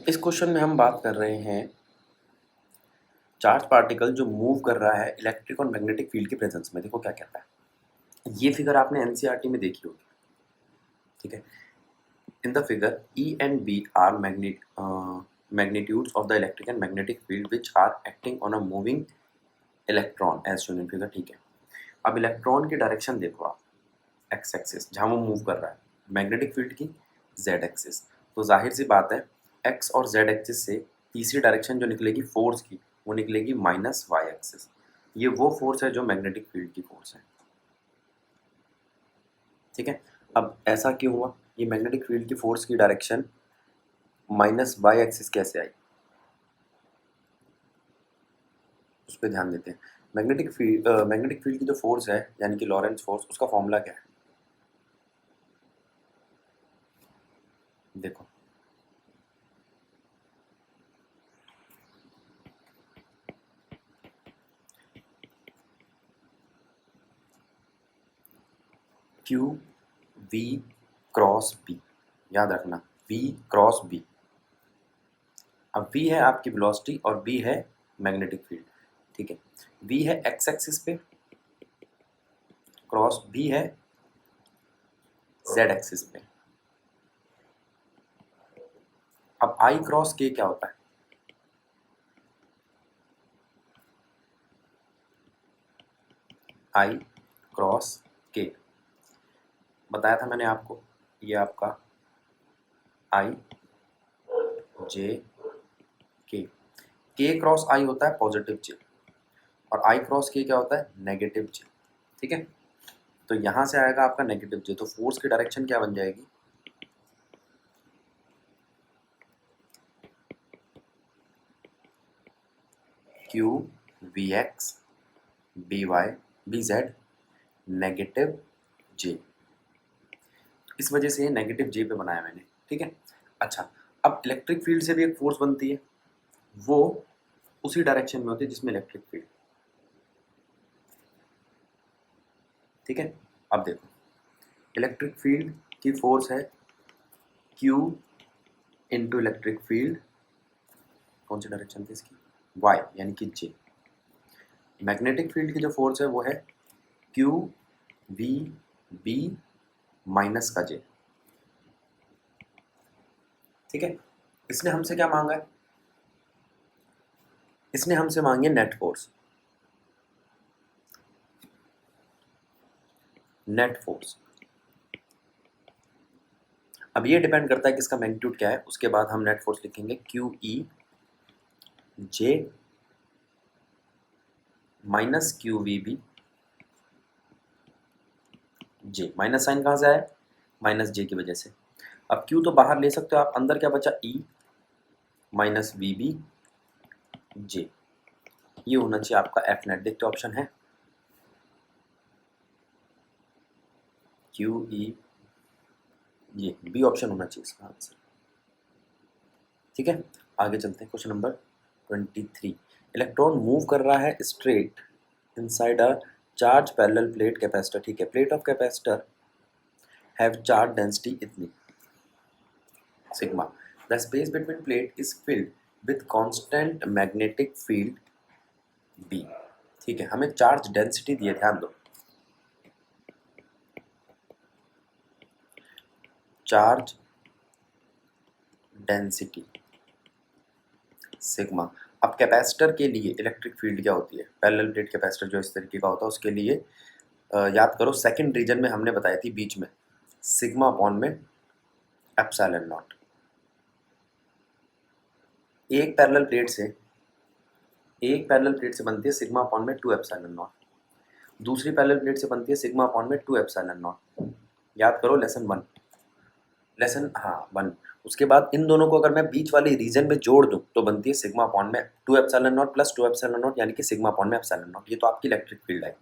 इस क्वेश्चन में हम बात कर रहे हैं चार्ज पार्टिकल जो मूव कर रहा है इलेक्ट्रिक और मैग्नेटिक फील्ड के प्रेजेंस में। देखो क्या कहता है, ये फिगर आपने एनसीईआरटी में देखी होगी, ठीक है। In the figure E and B are magnitudes of the electric and magnetic field which are acting on a moving electron as shown in figure, ठीक है। अब इलेक्ट्रॉन की डायरेक्शन देखो आप, एक्स एक्सिस जहाँ वो मूव कर रहा है, मैग्नेटिक फील्ड की जेड एक्सिस। तो जाहिर सी बात है एक्स और जेड एक्सिस से तीसरी डायरेक्शन जो निकलेगी फोर्स की, वो निकलेगी माइनस वाई एक्सिस। ये वो फोर्स है जो मैग्नेटिक फील्ड की फोर्स है, ठीक है। अब ऐसा क्यों हुआ, ये मैग्नेटिक फील्ड की फोर्स की डायरेक्शन माइनस वाई एक्सिस कैसे आई, उस पर ध्यान देते हैं। मैग्नेटिक फील्ड की जो फोर्स है यानी कि लॉरेंस फोर्स, उसका फॉर्मूला क्या है देखो। क्यू वी क्रॉस बी, याद रखना वी क्रॉस बी। अब v है आपकी वेलोसिटी और b है मैग्नेटिक फील्ड, ठीक है। v है x एक्सिस पे, क्रॉस b है z एक्सिस पे। अब i क्रॉस k क्या होता है, i क्रॉस k बताया था मैंने आपको, ये आपका i j k, k cross i होता है पॉजिटिव j और i क्रॉस k क्या होता है नेगेटिव j, ठीक है। तो यहां से आएगा आपका नेगेटिव j, तो फोर्स की डायरेक्शन क्या बन जाएगी, q v x B y B z negative j. इस वजह से नेगेटिव जे पे बनाया मैंने, ठीक है। अच्छा, अब इलेक्ट्रिक फील्ड से भी एक फोर्स बनती है, वो उसी डायरेक्शन में होती है जिसमें इलेक्ट्रिक फील्ड, ठीक है। अब देखो इलेक्ट्रिक फील्ड की फोर्स है Q इंटू इलेक्ट्रिक फील्ड, कौन सी डायरेक्शन थी इसकी, Y यानी कि J। मैग्नेटिक फील्ड की जो फोर्स है वो है Q V B माइनस का J, ठीक है। इसने हमसे क्या मांगा है, इसने हमसे मांगी है नेट फोर्स, नेट फोर्स। अब ये डिपेंड करता है कि इसका मैग्नीट्यूड क्या है, उसके बाद हम नेट फोर्स लिखेंगे q E j minus q v B j. Minus sign कहाँ से आया, माइनस जे की वजह से। अब क्यू तो बाहर ले सकते हो आप, अंदर क्या बचा ई माइनस वी बी जे। ये होना चाहिए आपका एफ नेट। देखते ऑप्शन है क्यू ई, ये बी ऑप्शन होना चाहिए इसका आंसर, ठीक है। आगे चलते हैं क्वेश्चन नंबर 23। इलेक्ट्रॉन मूव कर रहा है straight inside a charge parallel plate capacitor, ठीक है। Plate of capacitor have charge density इतनी sigma, the space between plate is filled with constant magnetic field B, ठीक है। हमें चार्ज डेंसिटी दिए, ध्यान दो, चार्ज डेंसिटी सिग्मा। अब कैपेसिटर के लिए इलेक्ट्रिक फील्ड क्या होती है, पैरेलल प्लेट कैपेसिटर जो इस तरीके का होता है उसके लिए याद करो सेकंड रीजन में हमने बताई थी बीच में, सिग्मा अपॉन में एप्सिलॉन नॉट। एक पैरेलल प्लेट से बनती है सिग्मा अपॉन में 2 एप्सिलॉन नॉट, दूसरी पैरेलल प्लेट से बनती है सिग्मा अपॉन में 2 एप्सिलॉन नॉट। याद करो लेसन 1, लेसन हाँ 1। उसके बाद इन दोनों को अगर मैं बीच वाले रीजन में जोड़ दूं तो बनती है सिग्मा अपॉन में 2 epsilon not plus 2 epsilon not यानी कि सिग्मा अपॉन में एप्सिलॉन नॉट। ये तो आपकी इलेक्ट्रिक फील्ड है।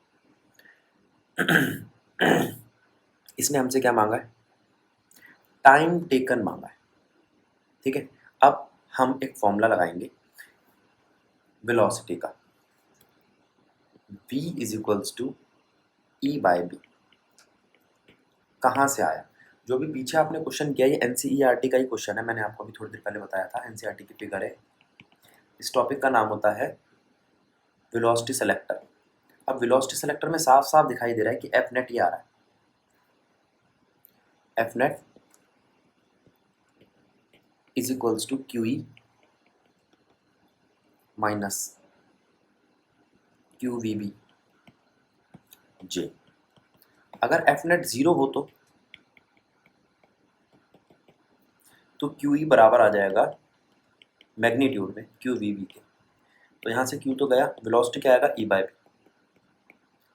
इसने हमसे क्या मांगा है, टाइम टेकन मांगा है, ठीक है। अब हम एक फॉर्मूला लगाएंगे वेलोसिटी का, v is equals to E by B. कहाँ से आया, जो भी पीछे आपने क्वेश्चन किया ये एनसीईआरटी का ही क्वेश्चन है, मैंने आपको अभी थोड़ी देर पहले बताया था, एनसीईआरटी की फिगर है। इस टॉपिक का नाम होता है वेलोसिटी सेलेक्टर। अब वेलोसिटी सेलेक्टर में साफ साफ दिखाई दे रहा है कि एफ नेट ये आ रहा है, F net is equals to q E minus q v B j. अगर एफ नेट जीरो हो तो क्यू ई बराबर आ जाएगा मैग्नीट्यूड में क्यू वी बी के। तो यहाँ से क्यू तो गया, वेलोसिटी क्या आएगा ई बाय बी।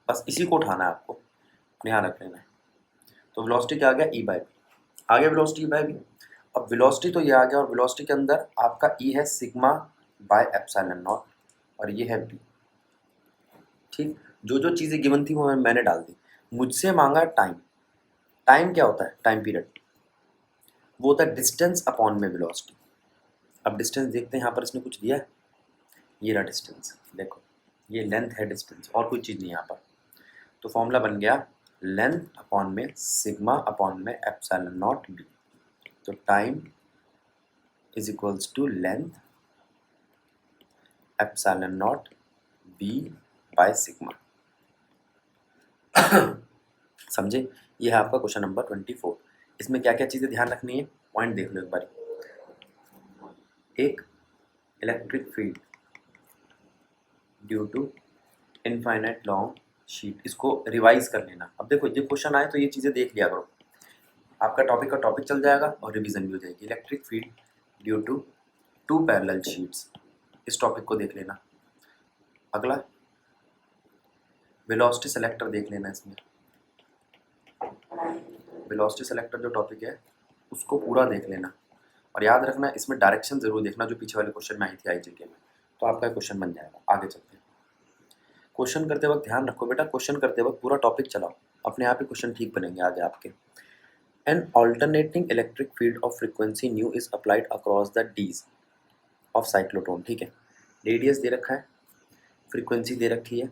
बस इसी को उठाना है आपको, ध्यान रख लेना है। तो वेलोसिटी क्या आ गया ई बाय बी, आ गया वेलोसिटी ई बाय बी। अब वेलोसिटी तो ये आ गया और वेलोसिटी के अंदर आपका ई है सिग्मा बाय एप्सिलॉन नॉट और ये है बी। ठीक, जो जो चीज़ें गिवन थी वो मैंने डाल दी। मुझसे मांगा टाइम, टाइम क्या होता है, टाइम पीरियड, वो होता है डिस्टेंस अपॉन में वेलोसिटी। अब डिस्टेंस देखते हैं, यहाँ पर इसने कुछ दिया है, ये रहा डिस्टेंस, देखो ये लेंथ है डिस्टेंस और कोई चीज़ नहीं यहाँ पर। तो फॉर्मूला बन गया लेंथ अपॉन में सिग्मा अपॉन में एप्सिलॉन नॉट बी। तो time is equals to length epsilon not B by sigma. समझे, ये है आपका क्वेश्चन नंबर 24। इसमें क्या क्या चीज़ें ध्यान रखनी है, पॉइंट देख लो एक बार। एक, electric field due to infinite long sheet, इसको रिवाइज कर लेना। अब देखो ये क्वेश्चन आए तो ये चीज़ें देख लिया करो, आपका टॉपिक का टॉपिक चल जाएगा और रिवीजन भी हो जाएगी। Electric field due to two parallel sheets, इस टॉपिक को देख लेना। अगला वेलोसिटी सेलेक्टर देख लेना, इसमें वेलोसिटी सेलेक्टर जो टॉपिक है उसको पूरा देख लेना। और याद रखना इसमें डायरेक्शन जरूर देखना जो पीछे वाले क्वेश्चन में आई थी आईजीके में, तो आपका क्वेश्चन बन जाएगा। आगे चलते हैं, क्वेश्चन करते वक्त ध्यान रखो बेटा, क्वेश्चन करते वक्त पूरा टॉपिक चलाओ, अपने आप ही क्वेश्चन ठीक बनेंगे आगे आपके। An alternating electric field of frequency nu is applied across the D's of cyclotron। ठीक है, रेडियस दे रखा है, फ्रीक्वेंसी दे रखी है,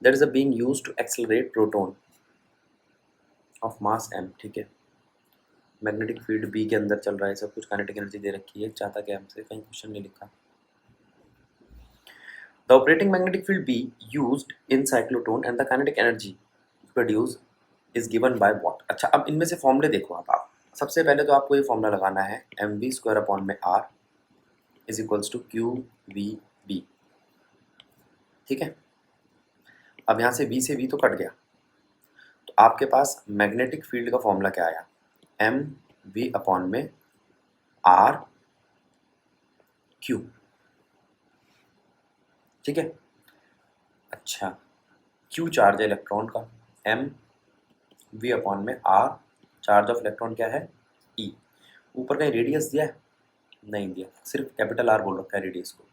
that is being used to accelerate proton of mass m। ठीक है, मैग्नेटिक फील्ड बी के अंदर चल रहा है, सब कुछ काइनेटिक एनर्जी दे रखी है। चाहता क्या हमसे, कहीं क्वेश्चन नहीं लिखा। The operating magnetic field B used in cyclotron and the kinetic energy produced is given by what। अच्छा, अब इनमें से फॉर्मूले देखो आप सबसे पहले तो आपको ये फॉर्मूला लगाना है एम वी स्क्वायर अपॉन में r is equals to q v B. ठीक है, अब यहाँ से वी से वी तो कट गया, तो आपके पास मैग्नेटिक फील्ड का फॉर्मूला क्या आया, एम वी अपॉन में आर क्यू। ठीक है, अच्छा क्यू चार्ज है इलेक्ट्रॉन का, एम वी अपॉन में आर चार्ज ऑफ इलेक्ट्रॉन क्या है ई। ऊपर कहीं रेडियस दिया है, नहीं दिया, सिर्फ कैपिटल आर बोल रखा है रेडियस को।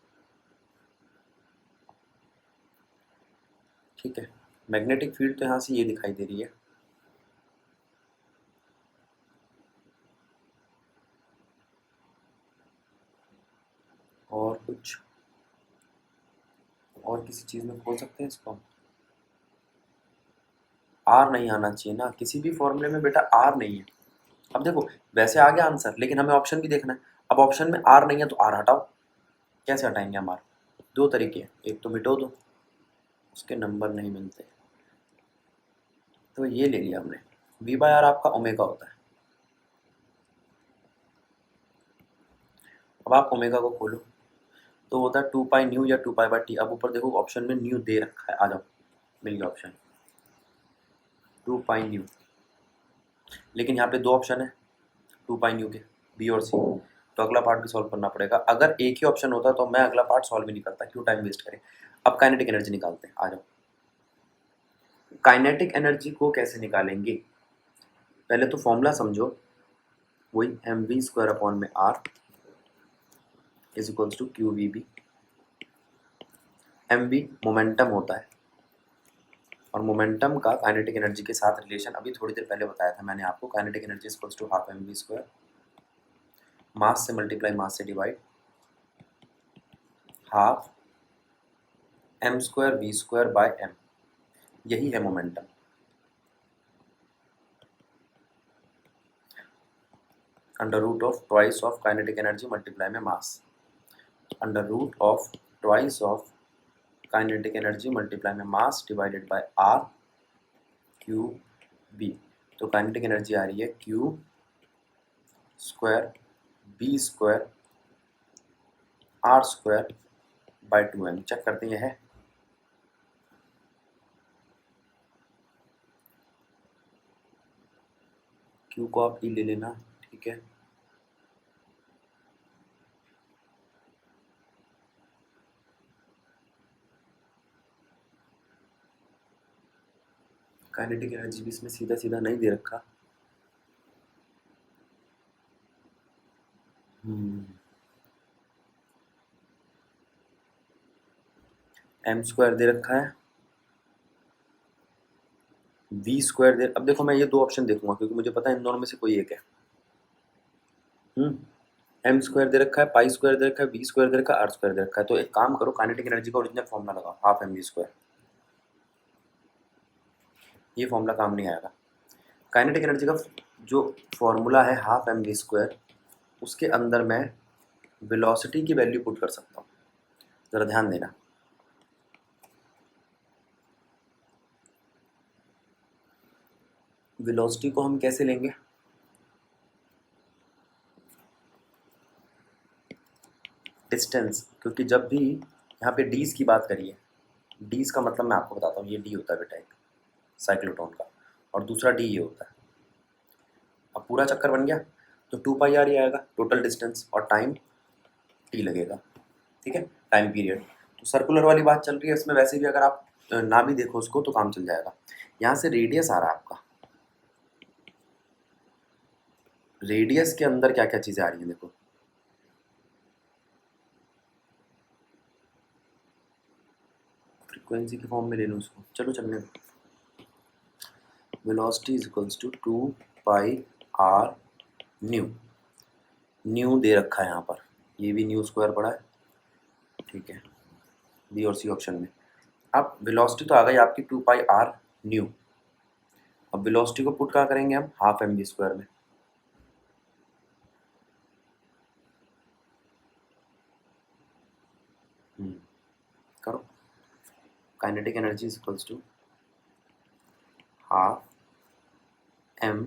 ठीक है, मैग्नेटिक फील्ड तो यहाँ से ये दिखाई दे रही है, और कुछ और किसी चीज़ में खोल सकते हैं इसको, आर नहीं आना चाहिए ना किसी भी फॉर्मूले में बेटा, आर नहीं है। अब देखो वैसे आ गया आंसर, लेकिन हमें ऑप्शन भी देखना है। अब ऑप्शन में आर नहीं है तो आर हटाओ, कैसे हटाएंगे हम आर, दो तरीके हैं, एक तो मिटो दो, उसके नंबर नहीं मिलते, तो ये ले लिया हमने। वी बाय आर आपका ओमेगा होता है। अब आप ओमेगा को खोलो तो होता है 2 पाई न्यू या 2 पाई बाय टी। अब ऊपर देखो ऑप्शन में न्यू दे रखा है, आ जाओ मिल गया ऑप्शन 2 पाई न्यू, लेकिन यहाँ पे दो ऑप्शन है 2 पाई न्यू के, बी और सी, तो अगला पार्ट भी सॉल्व करना पड़ेगा। अगर एक ही ऑप्शन होता तो मैं अगला पार्ट सॉल्व ही नहीं करता, क्यों टाइम वेस्ट करें। अब काइनेटिक एनर्जी निकालते हैं, आ जाओ। काइनेटिक एनर्जी को कैसे निकालेंगे, पहले तो फॉर्मूला समझो, वही एम वी स्क्वायर अपॉन में r is equals to q v B. M v momentum होता है, और मोमेंटम का काइनेटिक एनर्जी के साथ रिलेशन अभी थोड़ी देर पहले बताया था मैंने आपको, kinetic energy equals to half m v square, mass से मल्टीप्लाई मास से divide, half m square v square by m, यही है momentum. Under root of twice of kinetic energy multiply में mass, under root of twice of kinetic energy multiply में mass divided by r q B. तो kinetic energy आ रही है q square B square r square by 2m। Check करते हैं है Q को आप ई ले लेना, ठीक है। काइनेटिक एनर्जी भी इसमें सीधा सीधा नहीं दे रखा। एम स्क्वायर दे रखा है, वी स्क्वायर दे। अब देखो मैं ये दो ऑप्शन देखूंगा क्योंकि मुझे पता है इन दोनों में से कोई एक है। एम स्क्वायर दे रखा है, पाई स्क्वायर दे रखा है, वी स्क्वायर दे रखा है, आर स्क्वायर दे रखा है। तो एक काम करो, काइनेटिक एनर्जी का ओरिजिनल फॉर्मूला लगाओ, हाफ एम वी स्क्वायर। ये फॉर्मूला काम नहीं आएगा। काइनेटिक एनर्जी का जो फॉर्मूला है हाफ एम वी स्क्वायर, उसके अंदर मैं वेलोसिटी की वैल्यू पुट कर सकता हूँ। ज़रा ध्यान देना, वेलोसिटी को हम कैसे लेंगे? डिस्टेंस, क्योंकि जब भी यहाँ पे डीज की बात करिए, डीज का मतलब मैं आपको बताता हूँ, ये डी होता है बेटा एक साइक्लोट्रॉन का, और दूसरा डी ये होता है। अब पूरा चक्कर बन गया तो 2 पाई आर ही आएगा टोटल डिस्टेंस, और टाइम टी लगेगा, ठीक है, टाइम पीरियड। तो सर्कुलर वाली बात चल रही है इसमें, वैसे भी अगर आप ना भी देखो उसको तो काम चल जाएगा। यहाँ से रेडियस आ रहा है आपका, रेडियस के अंदर क्या क्या चीज़ें आ रही हैं देखो, फ्रीक्वेंसी के फॉर्म में ले लो उसको, चलो चलने दो। Velocity is equals to 2 pi r nu, nu दे रखा है यहाँ पर, ये भी न्यू स्क्वायर पड़ा है, ठीक है, बी और सी ऑप्शन में। अब वेलोसिटी तो आ गई आपकी 2 पाई आर न्यू। अब वेलोसिटी को पुट कहाँ करेंगे हम? हाफ एम वी स्क्वायर में। करो, kinetic energy is equals to half m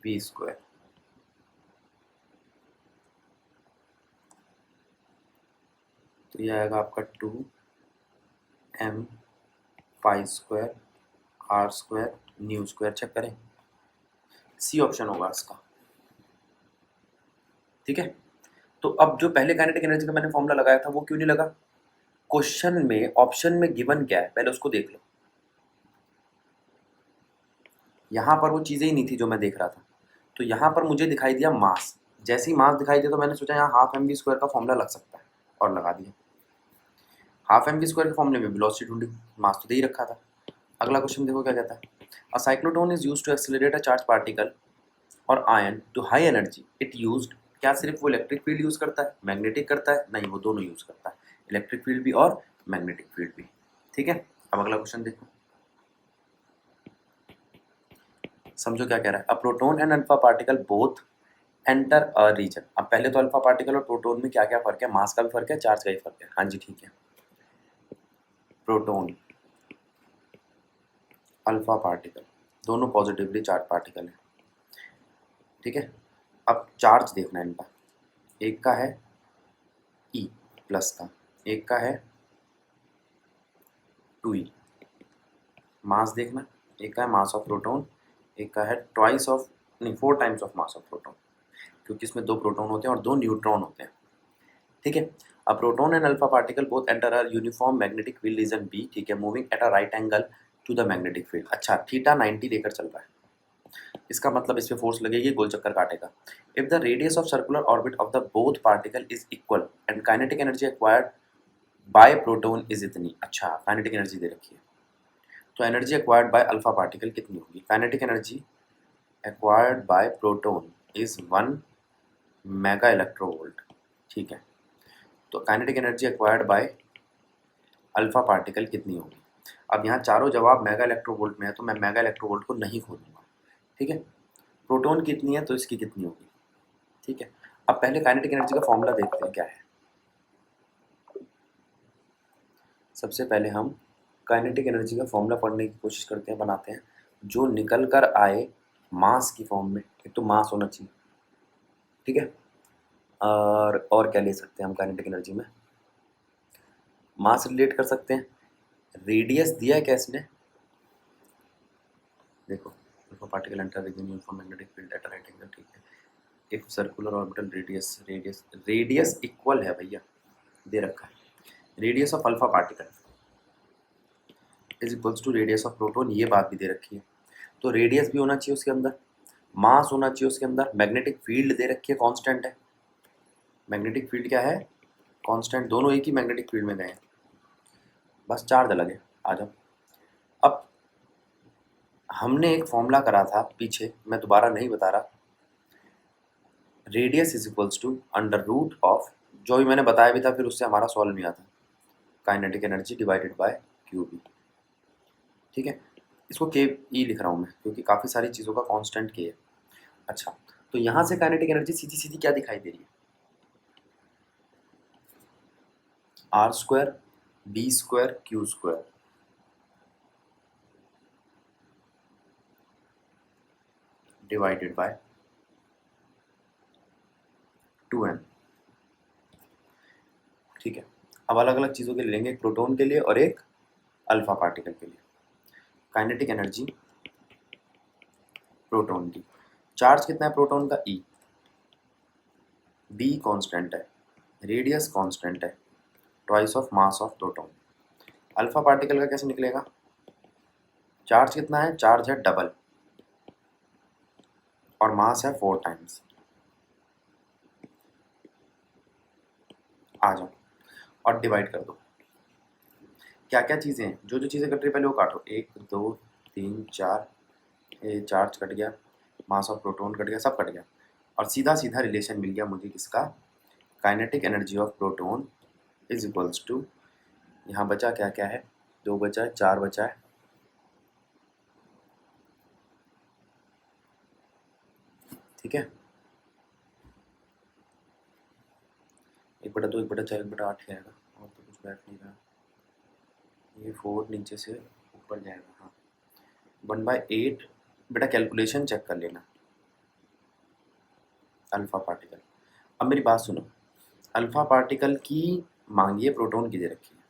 v square. तो ये आएगा आपका 2m pi square r square nu square. Check करें, सी ऑप्शन होगा इसका, ठीक है। तो अब जो पहले काइनेटिक एनर्जी का मैंने फॉर्मूला लगाया था वो क्यों नहीं लगा? क्वेश्चन में ऑप्शन में गिवन क्या है पहले उसको देख लो। यहाँ पर वो चीज़ें ही नहीं थी जो मैं देख रहा था, तो यहाँ पर मुझे दिखाई दिया मास। जैसे ही मास दिखाई दिया तो मैंने सोचा यहाँ हाफ एम वी स्क्वायर का फॉर्मूला लग सकता है, और लगा दिया। हाफ एम वी स्क्वायर के फॉर्मूले में वेलोसिटी ढूंढी, मास तो दे ही रखा था। अगला क्वेश्चन देखो क्या कहता है, a cyclotron is used to accelerate a charge particle और ion to high energy it used. क्या सिर्फ वो इलेक्ट्रिक फील्ड यूज़ करता है, मैग्नेटिक करता है? नहीं, वो दोनों यूज़ करता है, इलेक्ट्रिक फील्ड भी और मैग्नेटिक फील्ड भी, ठीक है। अब अगला क्वेश्चन देखो, समझो क्या कह रहा है। A proton and alpha particle both enter a region. अब पहले तो अल्फा पार्टिकल और प्रोटॉन में क्या क्या फर्क है? मास का भी फर्क है, चार्ज का भी फर्क है। हाँ जी ठीक है, प्रोटॉन अल्फा पार्टिकल दोनों पॉजिटिवली चार्ज पार्टिकल है, ठीक है। अब चार्ज देखना है इनका, एक का है ई प्लस का, एक का है 2e। मास देखना, एक का है मास ऑफ प्रोटॉन, एक का है ट्वाइस ऑफ, नहीं 4 times of mass of proton, क्योंकि इसमें 2 प्रोटॉन होते हैं और 2 न्यूट्रॉन होते हैं, ठीक है। अब proton and alpha particle both enter a uniform magnetic field region B, ठीक है, moving at a right angle to the magnetic field. अच्छा, थीटा 90 लेकर चल रहा है, इसका मतलब इस पे फोर्स लगेगी, गोल चक्कर काटेगा। If the radius of circular orbit of the both particle is equal and kinetic energy acquired by proton is इतनी। अच्छा, काइनेटिक एनर्जी दे रखी है, तो energy acquired by alpha particle कितनी होगी? Kinetic energy acquired by proton is 1 mega electronvolt, ठीक है। तो kinetic energy acquired by alpha particle कितनी होगी? अब यहाँ चारों जवाब मेगा इलेक्ट्रोवोल्ट में है, तो मैं मेगा इलेक्ट्रोवोल्ट को नहीं खोलूँगा, ठीक है। प्रोटॉन कितनी है तो इसकी कितनी होगी, ठीक है। अब पहले काइनेटिक एनर्जी का फॉर्मूला देखते हैं क्या है। सबसे पहले हम काइनेटिक एनर्जी का फॉर्मूला पढ़ने की कोशिश करते हैं, बनाते हैं, जो निकल कर आए मास की फॉर्म में। एक तो मास होना चाहिए, ठीक है। और क्या ले सकते हैं हम काइनेटिक एनर्जी में, मास रिलेट कर सकते हैं। रेडियस दिया है क्या इसने, देखो, particle enter region for magnetic field at right angle, ठीक है। If circular orbital radius radius radius equal है भैया, दे रखा है, radius of alpha particle is equals to radius of proton, ये बात भी दे रखी है। तो रेडियस भी होना चाहिए उसके अंदर, मास होना चाहिए उसके अंदर, मैग्नेटिक फील्ड दे रखी है, कांस्टेंट है। मैग्नेटिक फील्ड क्या है, कांस्टेंट, दोनों एक ही मैग्नेटिक फील्ड में गए हैं, बस चार्ज अलग है। आ जाओ, अब हमने एक फॉर्मूला करा था पीछे, मैं दोबारा नहीं बता रहा, radius is equals to under root of, जो भी मैंने बताया भी था, फिर उससे हमारा सॉल्व नहीं आता, kinetic energy divided by q B, ठीक है। इसको के ई लिख रहा हूँ मैं, क्योंकि काफ़ी सारी चीज़ों का कांस्टेंट के है। अच्छा, तो यहाँ से काइनेटिक एनर्जी सीधी सीधी क्या दिखाई दे रही है, r square B square q square divided by 2m, ठीक है। अब अलग अलग चीज़ों के लिए लेंगे, एक प्रोटॉन के लिए और एक अल्फा पार्टिकल के लिए। काइनेटिक एनर्जी प्रोटॉन की, चार्ज कितना है प्रोटॉन का, ई, बी कांस्टेंट है, रेडियस कांस्टेंट है, twice of mass of proton. Alpha particle का कैसे निकलेगा, चार्ज कितना है, चार्ज है डबल और मास है 4 टाइम्स। आ जाओ और डिवाइड कर दो, क्या क्या चीज़ें हैं, जो जो चीज़ें कट रही पहले वो काटो, 1 2 3 4, ये चार्ज कट गया, मास ऑफ प्रोटॉन कट गया, सब कट गया, और सीधा सीधा रिलेशन मिल गया मुझे किसका, kinetic energy of proton is equals to, यहाँ बचा क्या क्या है, 2 बचा है, 4 बचा है, ठीक है। 1/2 1/4 1/8 ही आएगा, और तो कुछ बैठ नहीं रहा, ये 4 नीचे से ऊपर जाएगा, हाँ 1/8। बेटा कैलकुलेशन चेक कर लेना, अल्फा पार्टिकल, अब मेरी बात सुनो, अल्फा पार्टिकल की मांगी है, प्रोटॉन की दे रखी है,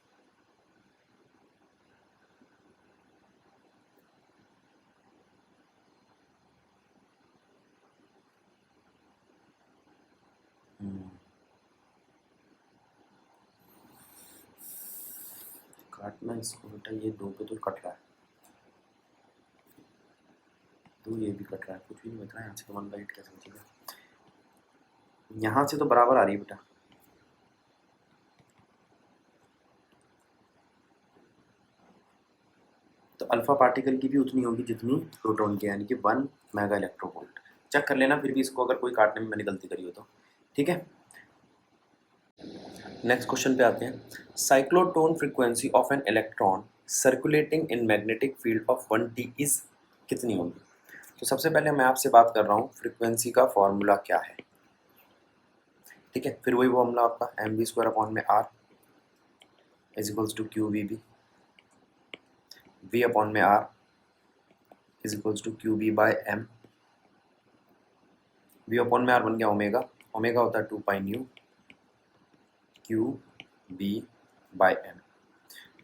काटना इसको बेटा, ये 2 पे तो कट रहा है, 2 ये भी कट रहा है, कुछ भी नहीं बच रहा है, यहाँ से तो 1/8 कैसे बचेगा, यहाँ से तो बराबर आ रही है बेटा, तो अल्फा पार्टिकल की भी उतनी होगी जितनी प्रोटॉन की, यानी कि 1 मेगा इलेक्ट्रोवोल्ट। चेक कर लेना फिर भी इसको, अगर कोई काटने में मैंने गलती करी हो तो, ठीक है। नेक्स्ट क्वेश्चन पे आते हैं, cyclotron frequency of an electron circulating in magnetic field of 1T is कितनी होगी। तो सबसे पहले मैं आपसे बात कर रहा हूँ फ्रीक्वेंसी का फॉर्मूला क्या है, ठीक है। फिर वही फॉर्मूला आपका mv² अपॉन में r is equals to q v B, v upon में r is equals to q B by m, v upon में r बन गया ओमेगा, ओमेगा होता है 2 pi nu q B by m.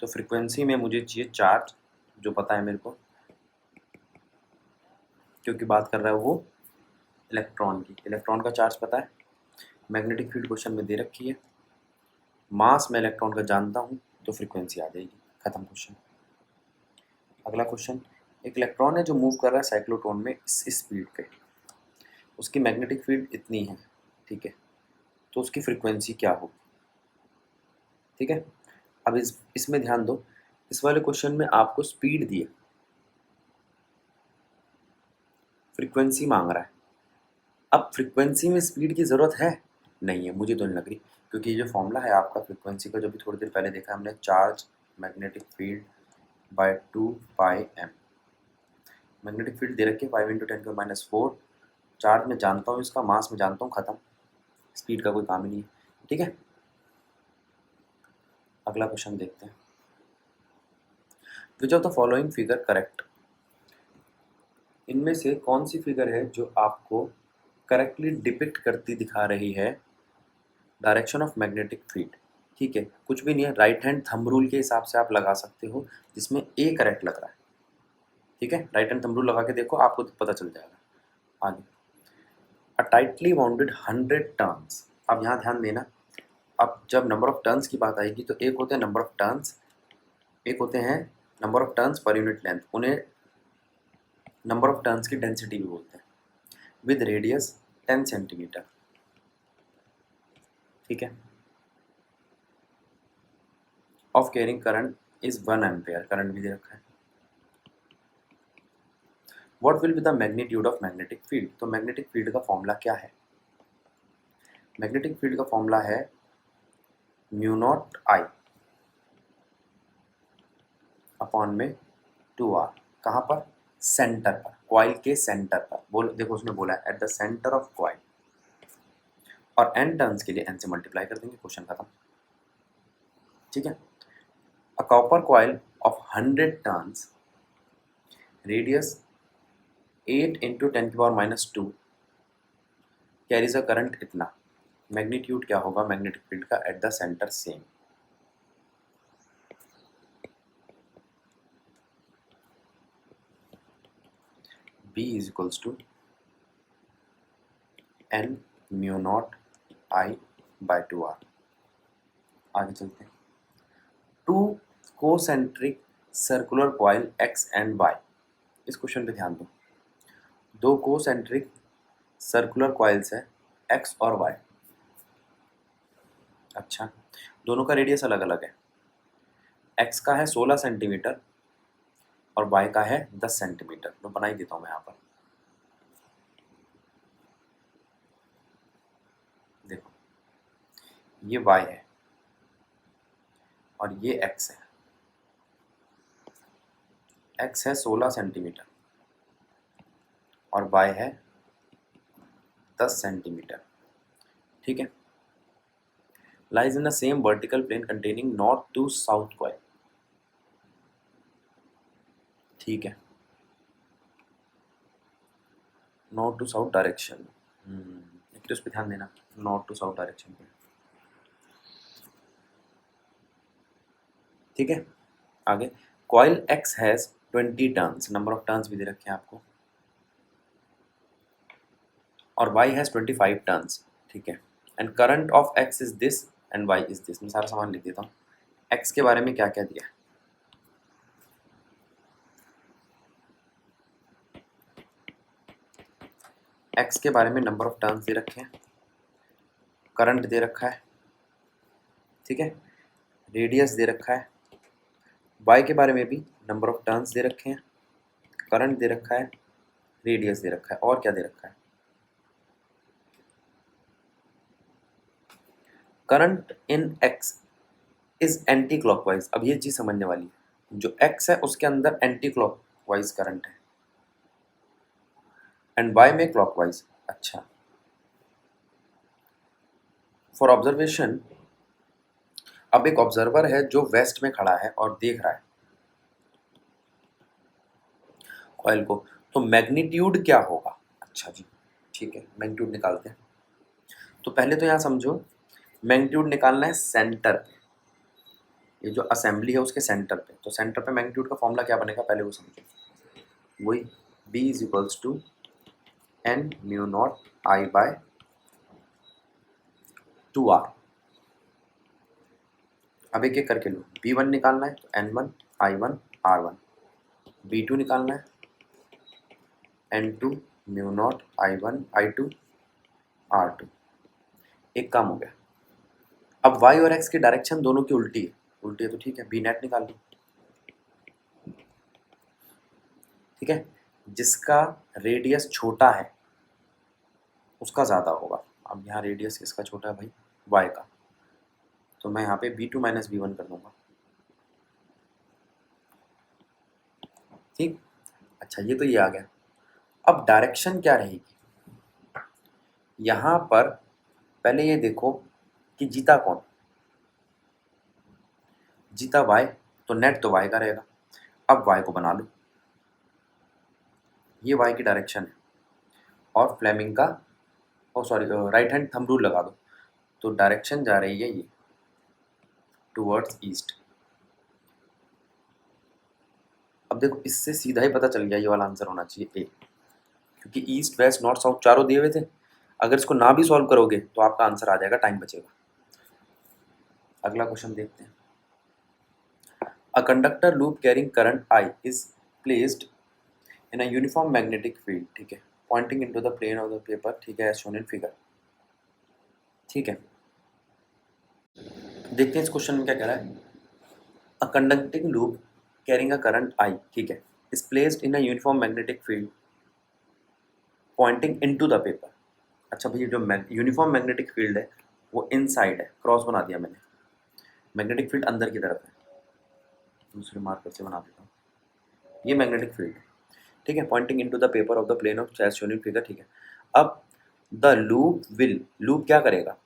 तो frequency में मुझे चाहिए चार्ज, जो पता है मेरे को, क्योंकि बात कर रहा है वो इलेक्ट्रॉन की, इलेक्ट्रॉन का चार्ज पता है, मैग्नेटिक फील्ड क्वेश्चन में दे रखी है, मास में इलेक्ट्रॉन का जानता हूँ, तो फ्रीक्वेंसी आ जाएगी, खत्म क्वेश्चन। अगला क्वेश्चन, एक इलेक्ट्रॉन है जो मूव कर रहा है साइक्लोट्रॉन में इस स्पीड पे, उसकी मैग्नेटिक फील्ड इतनी है, ठीक है, तो उसकी फ्रीक्वेंसी क्या होगी, ठीक है। अब इसमें ध्यान दो, इस वाले क्वेश्चन में आपको स्पीड दी है, फ्रीक्वेंसी मांग रहा है। अब फ्रीक्वेंसी में स्पीड की ज़रूरत है, नहीं है, मुझे तो नहीं लग रही, क्योंकि ये जो फॉर्मूला है आपका फ्रीक्वेंसी का, जो भी थोड़ी देर पहले देखा हमने, चार्ज मैग्नेटिक फील्ड बाय 2 पाई एम, मैग्नेटिक फील्ड दे रखी है 5 × 10⁻⁴, चार्ज में जानता हूँ इसका, मास में जानता हूँ, खत्म, स्पीड का कोई काम ही नहीं है। ठीक है, अगला क्वेश्चन देखते हैं। Which of the following figure correct, इनमें से कौन सी फिगर है जो आपको करेक्टली डिपिक्ट करती दिखा रही है डायरेक्शन ऑफ मैग्नेटिक फील्ड। ठीक है, कुछ भी नहीं है, राइट हैंड थंब रूल के हिसाब से आप लगा सकते हो, जिसमें ए करेक्ट लग रहा है। ठीक है, राइट हैंड थंब रूल लगा के देखो, आपको पता चल जाएगा। आगे, अ टाइटली बाउंडेड 100 टर्न्स, अब यहाँ ध्यान देना, अब जब नंबर ऑफ टर्न्स की बात आएगी तो एक होते हैं नंबर ऑफ टर्न्स, एक होते हैं number of turns per unit length, उन्हें नंबर ऑफ टर्न्स की डेंसिटी भी बोलते हैं, विद रेडियस 10 सेंटीमीटर। ठीक है, of carrying current is 1 ampere, current भी दे रखा है। What will be the magnitude of magnetic field, तो मैग्नेटिक फील्ड का फॉर्मूला क्या है? मैग्नेटिक फील्ड का फॉर्मूला है म्यू नॉट आई अपॉन में 2r, कहाँ पर? सेंटर पर, कॉइल के सेंटर पर। बोल देखो, उसने बोला है eight the centre of coil, और n टर्न्स के लिए n से मल्टीप्लाई कर देंगे, क्वेश्चन खत्म। ठीक है, a copper coil of 100 turns, radius 8 into 10⁻⁻2 carries a current इतना, मैग्नीट्यूड क्या होगा मैग्नेटिक फील्ड का at the centre same? B is equals to n mu not I by 2r। आगे चलते हैं। Two concentric circular coil x and y, इस question पे ध्यान दो। दो कोसेंट्रिक सर्कुलर कॉइल्स है x और y। अच्छा, दोनों का रेडियस अलग अलग है, x का है 16 सेंटीमीटर और y का है 10 सेंटीमीटर। तो बना ही देता हूँ मैं यहाँ पर, देखो ये y है और ये x है। x है 16 सेंटीमीटर और y है 10 सेंटीमीटर। ठीक है, lies in the same vertical plane containing north to south coil. ठीक है, नॉर्थ टू साउथ डायरेक्शन, एक तो इस पे ध्यान देना, नॉर्थ टू साउथ डायरेक्शन पे। ठीक है, आगे, coil x has 20 turns, number of turns भी दे रखे हैं आपको, और y हैज 25 टर्न्स। ठीक है, and current of x is this and y is this. मैं सारा सामान लिख देता हूँ। x के बारे में क्या क्या दिया है? x के बारे में नंबर ऑफ टर्न्स दे रखे हैं, करंट दे रखा है, ठीक है, रेडियस दे रखा है। y के बारे में भी नंबर ऑफ टर्न्स दे रखे हैं, करंट दे रखा है, रेडियस दे रखा है, और क्या दे रखा है? Current in x is anti clockwise. अब ये चीज समझने वाली है, जो x है उसके अंदर एंटी क्लॉकवाइज करंट है एंड y में क्लॉकवाइज। अच्छा, फॉर ऑब्जर्वेशन, अब एक ऑब्जर्वर है जो वेस्ट में खड़ा है और देख रहा है कॉइल को, तो मैग्नीट्यूड क्या होगा? अच्छा जी, ठीक है, मैग्नीट्यूड निकालते हैं। तो पहले तो यहाँ समझो, मैग्नीट्यूड निकालना है सेंटर पे, ये जो असेंबली है उसके सेंटर पे, तो सेंटर पे मैग्नीट्यूड का फॉर्मूला क्या बनेगा पहले वो समझो। वही B is equals to n mu not I by 2r। अब एक एक करके लो, B1 निकालना है तो n1 I1 R1, B2 निकालना है n2 mu naught I1 I2 R2। एक काम हो गया। अब y और x की डायरेक्शन दोनों की उल्टी है, उल्टी है तो ठीक है, B नेट निकाल लो। ठीक है, जिसका रेडियस छोटा है उसका ज़्यादा होगा। अब यहाँ रेडियस किसका छोटा है भाई? y का, तो मैं यहाँ पे B2 माइनस B1 कर दूंगा। ठीक, अच्छा ये तो ये आ गया। अब डायरेक्शन क्या रहेगी? यहाँ पर पहले ये देखो कि जीता कौन, जीता y, तो नेट तो y का रहेगा। अब y को बना लो, ये y की डायरेक्शन है और फ्लेमिंग का, oh sorry, right hand thumb rule लगा दो, तो डायरेक्शन जा रही है ये टूवर्ड्स ईस्ट। अब देखो इससे सीधा ही पता चल गया ये वाला आंसर होना चाहिए ए, क्योंकि ईस्ट वेस्ट नॉर्थ साउथ चारों दिए हुए थे। अगर इसको ना भी सॉल्व करोगे तो आपका आंसर आ जाएगा, टाइम बचेगा। अगला क्वेश्चन देखते हैं। A conductor loop carrying current I is placed in a uniform magnetic field, ठीक है, pointing into the plane of the paper, ठीक है, एज शोन इन फिगर। ठीक है, देखते हैं इस क्वेश्चन में क्या कह रहा है। A conducting loop carrying a current I, ठीक है, is placed in a uniform magnetic field pointing into the paper. अच्छा भैया, जो यूनिफॉर्म मैग्नेटिक फील्ड है वो इनसाइड है, क्रॉस बना दिया मैंने, मैग्नेटिक फील्ड अंदर की तरफ है, दूसरे मार्कर से बना देता हूँ, ये मैग्नेटिक फील्ड है, ठीक है, pointing into the paper of the plane of as shown in figure, ठीक है। अब द लूप विल, लूप क्या करेगा,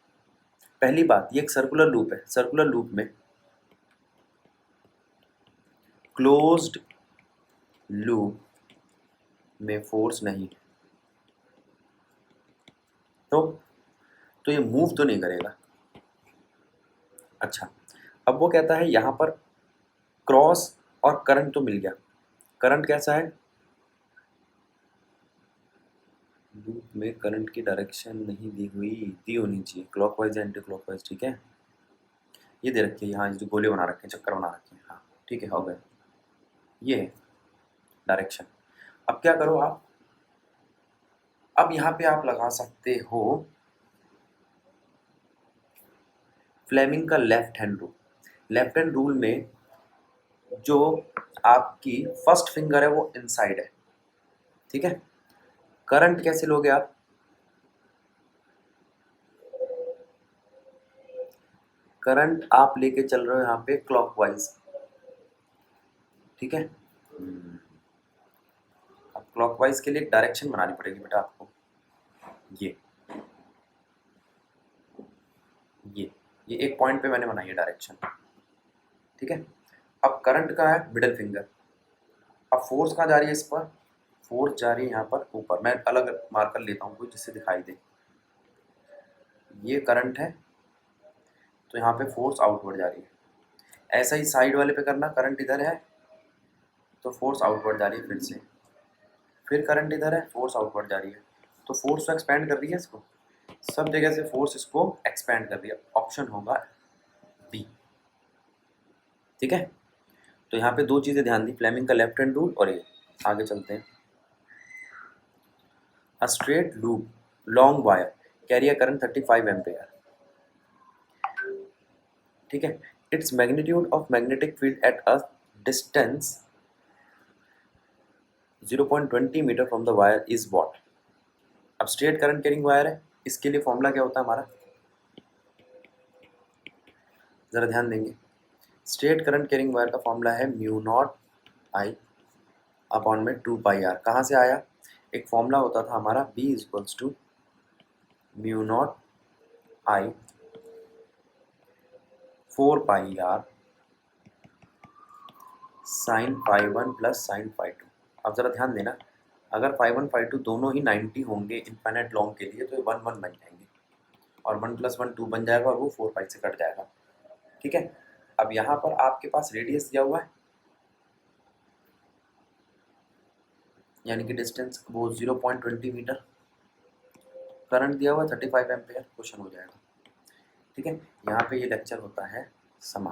पहली बात ये एक सर्कुलर लूप है, सर्कुलर लूप में क्लोज्ड लूप में फोर्स नहीं है, तो ये मूव तो नहीं करेगा। अच्छा, अब वो कहता है यहाँ पर क्रॉस और करंट तो मिल गया, करंट कैसा है, लूप में करंट की डायरेक्शन नहीं दी हुई, दी होनी चाहिए क्लॉकवाइज या एंटी क्लॉकवाइज, ठीक है, ये दे रखी है यहाँ, जो गोले बना रखे हैं, चक्कर बना रखे हैं, हाँ ठीक है, हो गए, ये है डायरेक्शन। अब क्या करो आप, अब यहाँ पे आप लगा सकते हो फ्लेमिंग का left hand rule. Left hand rule में जो आपकी फर्स्ट फिंगर है वो इनसाइड है, ठीक है। करंट कैसे लोगे आप, करंट आप लेके चल रहे हो यहाँ पे क्लॉकवाइज, ठीक है। अब क्लॉकवाइज के लिए डायरेक्शन बनानी पड़ेगी बेटा आपको, ये ये ये एक पॉइंट पे मैंने बनाई है डायरेक्शन, ठीक है। अब करंट का है मिडल फिंगर, अब फोर्स कहाँ जा रही है इस पर, फोर्स जा रही है यहाँ पर ऊपर, मैं अलग मार्कर लेता हूँ कोई जिससे दिखाई दे, ये करंट है तो यहाँ पे फोर्स आउटवर्ड जा रही है, ऐसा ही साइड वाले पे करना, करंट इधर है तो फोर्स आउटवर्ड जा रही है, फिर करंट इधर है, फोर्स आउटवर्ड जा रही है, तो फोर्स तो एक्सपैंड कर रही है इसको, सब जगह से फोर्स इसको एक्सपैंड कर रही है, ऑप्शन होगा बी, ठीक है। तो यहाँ पे दो चीज़ें ध्यान दी, फ्लेमिंग का लेफ्ट हैंड रूल और ये। आगे चलते हैं। A straight loop long wire carry a current 35 ampere, ठीक है, it's magnitude of magnetic field at a distance 0.20 metre from the wire is what. अब स्ट्रेट करंट कैरिंग वायर है, इसके लिए फॉर्मूला क्या होता है हमारा, ज़रा ध्यान देंगे। स्ट्रेट करंट कैरिंग वायर का फॉर्मूला है म्यू नॉट आई अपॉन में 2 पाई आर। कहाँ से आया, एक फॉर्मूला होता था हमारा B is equals to mu not I 4 pi r sine phi one plus sine phi two. अब ज़रा ध्यान देना, अगर फाई वन फाई टू दोनों ही 90 होंगे इनफाइनाइट लॉन्ग के लिए तो ये 1 1 बन जाएंगे, और 1 + 1 2 बन जाएगा, और वो 4 पाई से कट जाएगा, ठीक है। अब यहाँ पर आपके पास रेडियस दिया हुआ है, यानी कि डिस्टेंस वो 0.20 मीटर, करंट दिया हुआ 35 एम्पेयर, क्वेश्चन हो जाएगा, ठीक है। यहाँ पे ये लेक्चर होता है समाप्त।